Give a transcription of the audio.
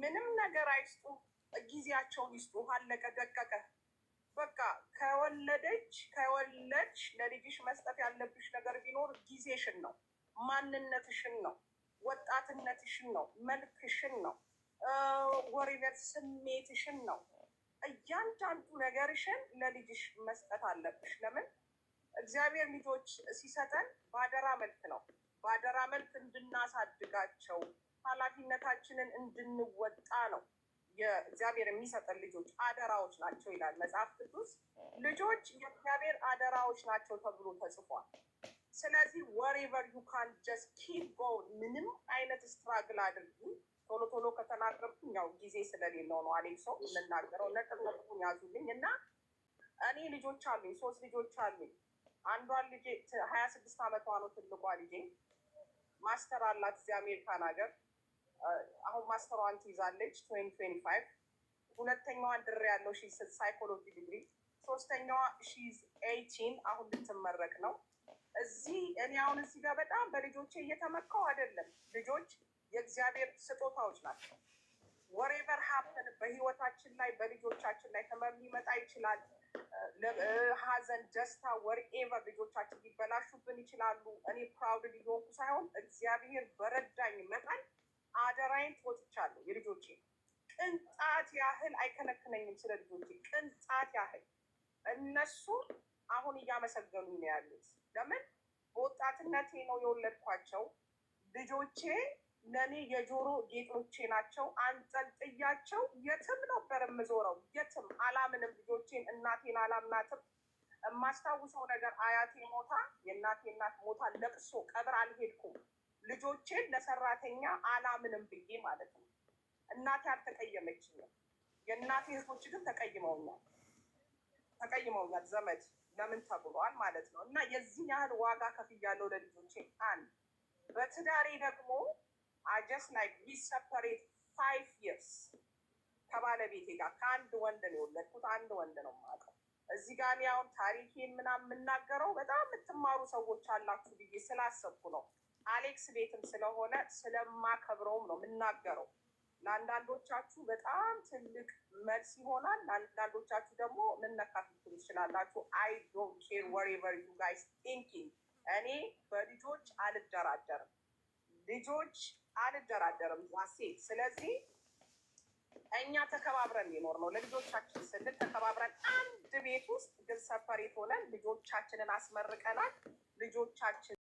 ምንም ነገር አይስጡ፣ ጊዜያቸውን ይስጡ። አለቀ ደቀቀ። በቃ ከወለድሽ ለልጅሽ መስጠት ያለብሽ ነገር ቢኖር ጊዜሽን ነው፣ ማንነትሽን ነው፣ ወጣትነትሽን ነው፣ መልክሽን ነው፣ ወሬነት ስሜትሽን ነው። እያንዳንዱ ነገርሽን ለልጅሽ መስጠት አለብሽ። ለምን እግዚአብሔር ልጆች ሲሰጠን በአደራ መልክ ነው። በአደራ መልክ እንድናሳድጋቸው ኃላፊነታችንን እንድንወጣ ነው የእግዚአብሔር የሚሰጠን። ልጆች አደራዎች ናቸው ይላል መጽሐፍ ቅዱስ። ልጆች የእግዚአብሔር አደራዎች ናቸው ተብሎ ተጽፏል። ስለዚህ ወሬቨር ዩ ካን ጀስት ኪፕ ጎን። ምንም አይነት ስትራግል አድርጉ። ቶሎ ቶሎ ከተናገርኩኝ ያው ጊዜ ስለሌለው ነው አሌክሶ የምናገረው። ነጥቡን ያዙልኝ እና እኔ ልጆች አሉኝ፣ 3 ልጆች አሉኝ። አንዷን ልጄ 26 ዓመቷ ነው። ትልቋ ልጄ ማስተር አላት እዚህ አሜሪካን ሀገር። አሁን ማስተሯን ትይዛለች 2025። ሁለተኛዋን ድሬ ያለው ሳይኮሎጂ ዲግሪ። ሶስተኛዋ 18 አሁን ልትመረቅ ነው። እኔ አሁን እዚህ ጋር በጣም በልጆቼ እየተመካው አይደለም። ልጆች የእግዚአብሔር ስጦታዎች ናቸው። ወሬቨር ሀፕን በህይወታችን ላይ በልጆቻችን ላይ ህመም ሊመጣ ይችላል። ሀዘን፣ ደስታ፣ ወርኤቨር ልጆቻችን ሊበላሹብን ይችላሉ። እኔ ፕራውድ ሊሆንኩ ሳይሆን እግዚአብሔር በረዳኝ መጠን አደራይን ትወጥቻለሁ። የልጆቼ ቅንጣት ያህል አይከነክነኝም። ስለ ልጆቼ ቅንጣት ያህል እነሱ አሁን እያመሰገኑ ነው ያሉት። ለምን በወጣትነቴ ነው የወለድኳቸው። ልጆቼ ለእኔ የጆሮ ጌጦቼ ናቸው። አንጠልጥያቸው የትም ነበር የምዞረው፣ የትም አላምንም። ልጆቼን እናቴን አላምናትም። የማስታውሰው ነገር አያቴ ሞታ፣ የእናቴ እናት ሞታ ለቅሶ ቀብር አልሄድኩም። ልጆቼን ለሰራተኛ አላምንም ብዬ ማለት ነው። እናቴ አልተቀየመችኝም። የእናቴ እህቶች ግን ተቀይመውኛል። ዘመድ ለምን ተብሏል ማለት ነው። እና የዚህ ያህል ዋጋ ከፍያለሁ ለልጆቼ። በትዳሬ ደግሞ አጀስ ላይክ ዊ ሰፐሬት 5 years ከባለቤቴ ጋር። ከአንድ ወንድ ነው የወለድኩት። አንድ ወንድ ነው የማውቀው። እዚህ ጋር እኔ አሁን ታሪኬን ምናምን የምናገረው በጣም የምትማሩ ሰዎች አላችሁ ብዬ ስላሰብኩ ነው። አሌክስ ቤትም ስለሆነ ስለማከብረውም ነው የምናገረው። ለአንዳንዶቻችሁ በጣም ትልቅ መልስ ይሆናል። ለአንዳንዶቻችሁ ደግሞ ምነካፍል ትችላላችሁ። አይ ዶንት ኬር ወሬቨር ዩ ጋይስ ቲንኪንግ። እኔ በልጆች አልደራደርም። ሴት። ስለዚህ እኛ ተከባብረን የኖር ነው ለልጆቻችን ስንል ተከባብረን አንድ ቤት ውስጥ ግን ሰፐሬት ሆነን ልጆቻችንን አስመርቀናል። ልጆቻችን